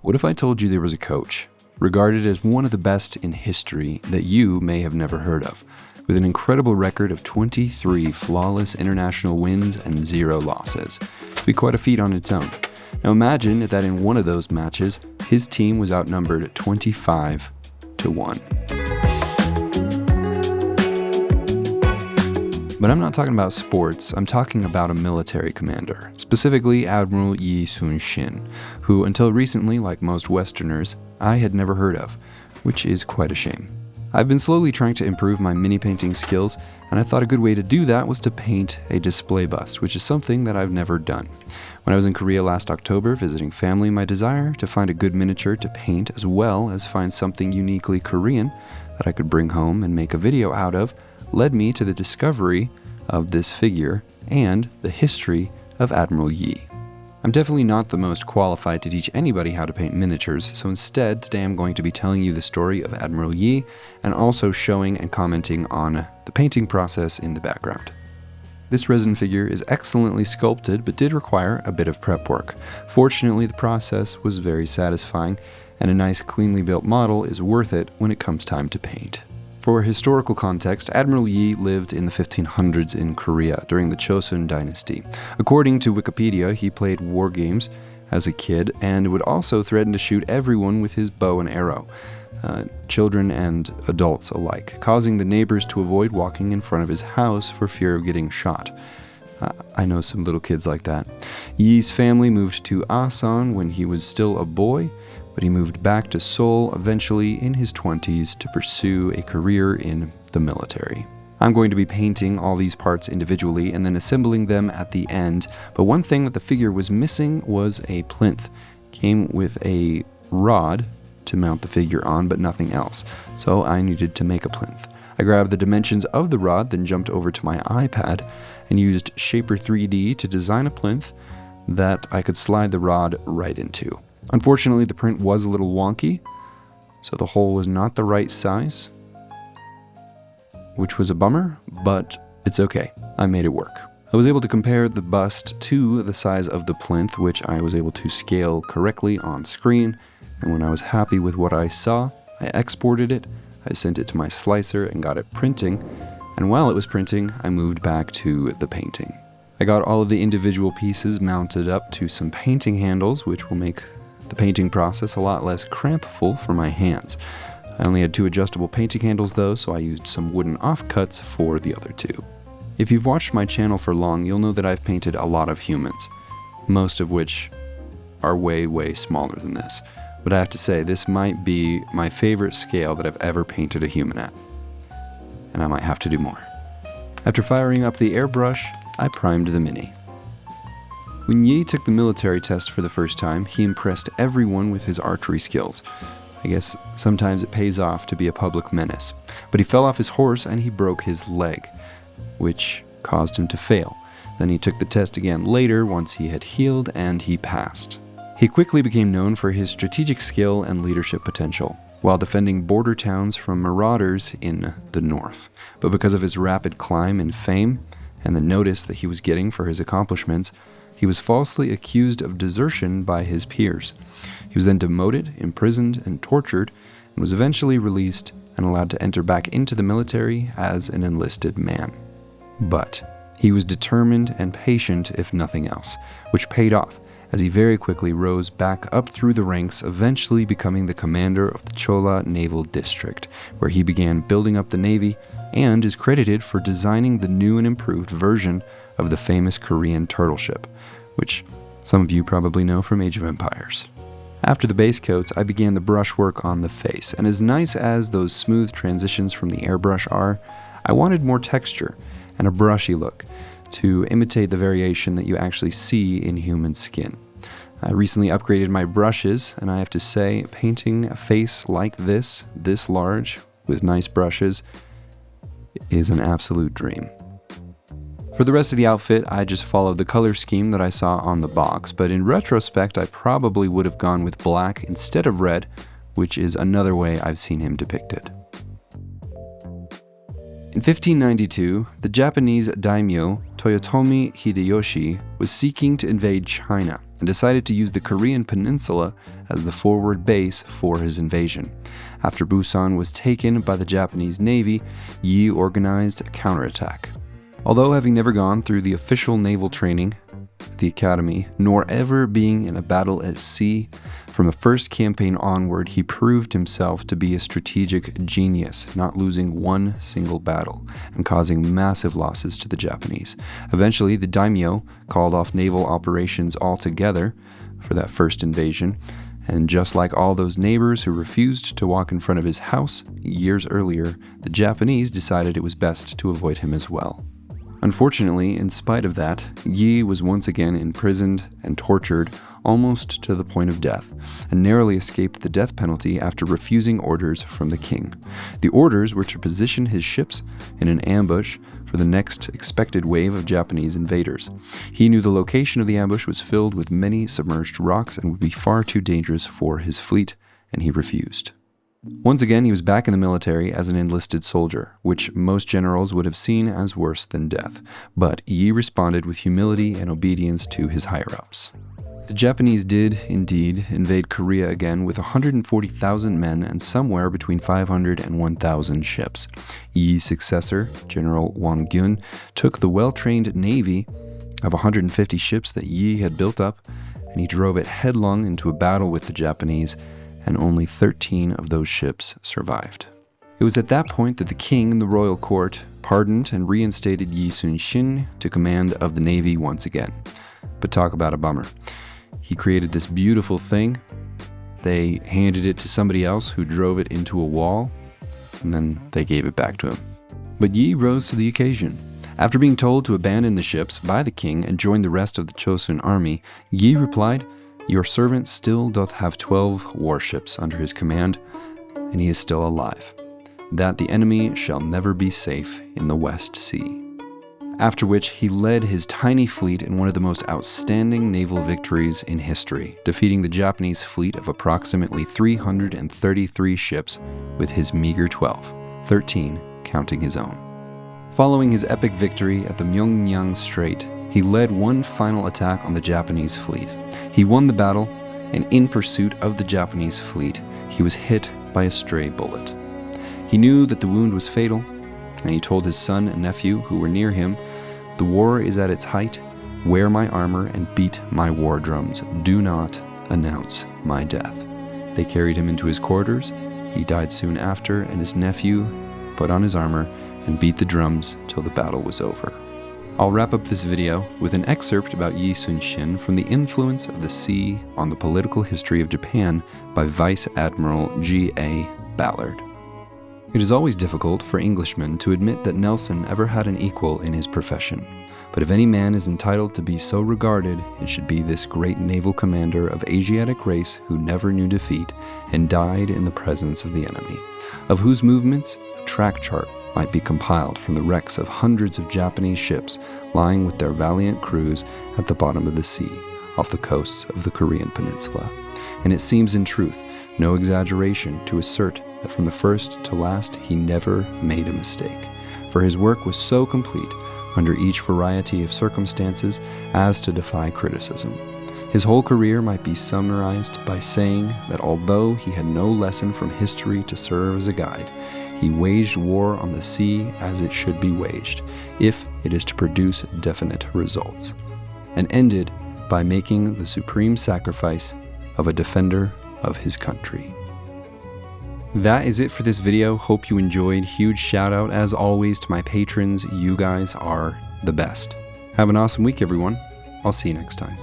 What if I told you there was a coach, regarded as one of the best in history that you may have never heard of, with an incredible record of 23 flawless international wins and 0 losses? It'd be quite a feat on its own. Now imagine that in one of those matches, his team was outnumbered 25-1. But I'm not talking about sports, I'm talking about a military commander, specifically Admiral Yi Sun-shin, who until recently, like most Westerners, I had never heard of, which is quite a shame. I've been slowly trying to improve my mini painting skills, and I thought a good way to do that was to paint a display bust, which is something that I've never done. When I was in Korea last October visiting family, my desire to find a good miniature to paint as well as find something uniquely Korean that I could bring home and make a video out of led me to the discovery of this figure and the history of Admiral Yi. I'm definitely not the most qualified to teach anybody how to paint miniatures, so instead today I'm going to be telling you the story of Admiral Yi and also showing and commenting on the painting process in the background. This resin figure is excellently sculpted but did require a bit of prep work. Fortunately, the process was very satisfying, and a nice cleanly built model is worth it when it comes time to paint. For historical context, Admiral Yi lived in the 1500s in Korea during the Chosun dynasty. According to Wikipedia, he played war games as a kid and would also threaten to shoot everyone with his bow and arrow, children and adults alike, causing the neighbors to avoid walking in front of his house for fear of getting shot. I know some little kids like that. Yi's family moved to Asan when he was still a boy, but he moved back to Seoul eventually in his 20s to pursue a career in the military. I'm going to be painting all these parts individually and then assembling them at the end, but one thing that the figure was missing was a plinth. It came with a rod to mount the figure on, but nothing else, so I needed to make a plinth. I grabbed the dimensions of the rod, then jumped over to my iPad and used Shaper 3D to design a plinth that I could slide the rod right into. Unfortunately, the print was a little wonky, so the hole was not the right size, which was a bummer, but it's okay. I made it work. I was able to compare the bust to the size of the plinth, which I was able to scale correctly on screen, and when I was happy with what I saw, I exported it, I sent it to my slicer and got it printing, and while it was printing, I moved back to the painting. I got all of the individual pieces mounted up to some painting handles, which will make the painting process a lot less crampful for my hands. I only had 2 adjustable painting handles though, so I used some wooden offcuts for the other 2. If you've watched my channel for long, you'll know that I've painted a lot of humans, most of which are way smaller than this. But I have to say, this might be my favorite scale that I've ever painted a human at, and I might have to do more. After firing up the airbrush, I primed the Mini. When Yi took the military test for the first time, he impressed everyone with his archery skills. I guess sometimes it pays off to be a public menace. But he fell off his horse and he broke his leg, which caused him to fail. Then he took the test again later once he had healed and he passed. He quickly became known for his strategic skill and leadership potential, while defending border towns from marauders in the north. But because of his rapid climb in fame and the notice that he was getting for his accomplishments, he was falsely accused of desertion by his peers. He was then demoted, imprisoned, and tortured, and was eventually released and allowed to enter back into the military as an enlisted man. But he was determined and patient, if nothing else, which paid off, as he very quickly rose back up through the ranks, eventually becoming the commander of the Chola Naval District, where he began building up the navy and is credited for designing the new and improved version of the famous Korean turtle ship, which some of you probably know from Age of Empires. After the base coats, I began the brushwork on the face, and as nice as those smooth transitions from the airbrush are, I wanted more texture and a brushy look to imitate the variation that you actually see in human skin. I recently upgraded my brushes, and I have to say, painting a face like this large, with nice brushes, is an absolute dream. For the rest of the outfit, I just followed the color scheme that I saw on the box, but in retrospect, I probably would have gone with black instead of red, which is another way I've seen him depicted. In 1592, the Japanese daimyo Toyotomi Hideyoshi was seeking to invade China, and decided to use the Korean peninsula as the forward base for his invasion. After Busan was taken by the Japanese Navy, Yi organized a counterattack. Although having never gone through the official naval training at the academy, nor ever being in a battle at sea, from the first campaign onward, he proved himself to be a strategic genius, not losing one single battle and causing massive losses to the Japanese. Eventually, the daimyo called off naval operations altogether for that first invasion, and just like all those neighbors who refused to walk in front of his house years earlier, the Japanese decided it was best to avoid him as well. Unfortunately, in spite of that, Yi was once again imprisoned and tortured almost to the point of death, and narrowly escaped the death penalty after refusing orders from the king. The orders were to position his ships in an ambush for the next expected wave of Japanese invaders. He knew the location of the ambush was filled with many submerged rocks and would be far too dangerous for his fleet, and he refused. Once again, he was back in the military as an enlisted soldier, which most generals would have seen as worse than death, but Yi responded with humility and obedience to his higher-ups. The Japanese did, indeed, invade Korea again with 140,000 men and somewhere between 500 and 1,000 ships. Yi's successor, General Won Gyun, took the well-trained navy of 150 ships that Yi had built up, and he drove it headlong into a battle with the Japanese, and only 13 of those ships survived. It was at that point that the king and the royal court pardoned and reinstated Yi Sun-shin to command of the navy once again. But talk about a bummer. He created this beautiful thing, they handed it to somebody else who drove it into a wall, and then they gave it back to him. But Yi rose to the occasion. After being told to abandon the ships by the king and join the rest of the Chosun army, Yi replied, "Your servant still doth have 12 warships under his command, and he is still alive, that the enemy shall never be safe in the West Sea." After which he led his tiny fleet in one of the most outstanding naval victories in history, defeating the Japanese fleet of approximately 333 ships with his meager 12, 13 counting his own. Following his epic victory at the Myeongnyang Strait, he led one final attack on the Japanese fleet. He won the battle, and in pursuit of the Japanese fleet, he was hit by a stray bullet. He knew that the wound was fatal, and he told his son and nephew who were near him, "The war is at its height. Wear my armor and beat my war drums. Do not announce my death." They carried him into his quarters. He died soon after, and his nephew put on his armor and beat the drums till the battle was over. I'll wrap up this video with an excerpt about Yi Sun-shin from The Influence of the Sea on the Political History of Japan by Vice Admiral G.A. Ballard. It is always difficult for Englishmen to admit that Nelson ever had an equal in his profession. But if any man is entitled to be so regarded, it should be this great naval commander of Asiatic race who never knew defeat and died in the presence of the enemy, of whose movements a track chart might be compiled from the wrecks of hundreds of Japanese ships lying with their valiant crews at the bottom of the sea, off the coasts of the Korean peninsula. And it seems in truth no exaggeration to assert that from the first to last he never made a mistake, for his work was so complete under each variety of circumstances as to defy criticism. His whole career might be summarized by saying that although he had no lesson from history to serve as a guide, he waged war on the sea as it should be waged, if it is to produce definite results, and ended by making the supreme sacrifice of a defender of his country. That is it for this video. Hope you enjoyed. Huge shout out as always to my patrons. You guys are the best. Have an awesome week, everyone. I'll see you next time.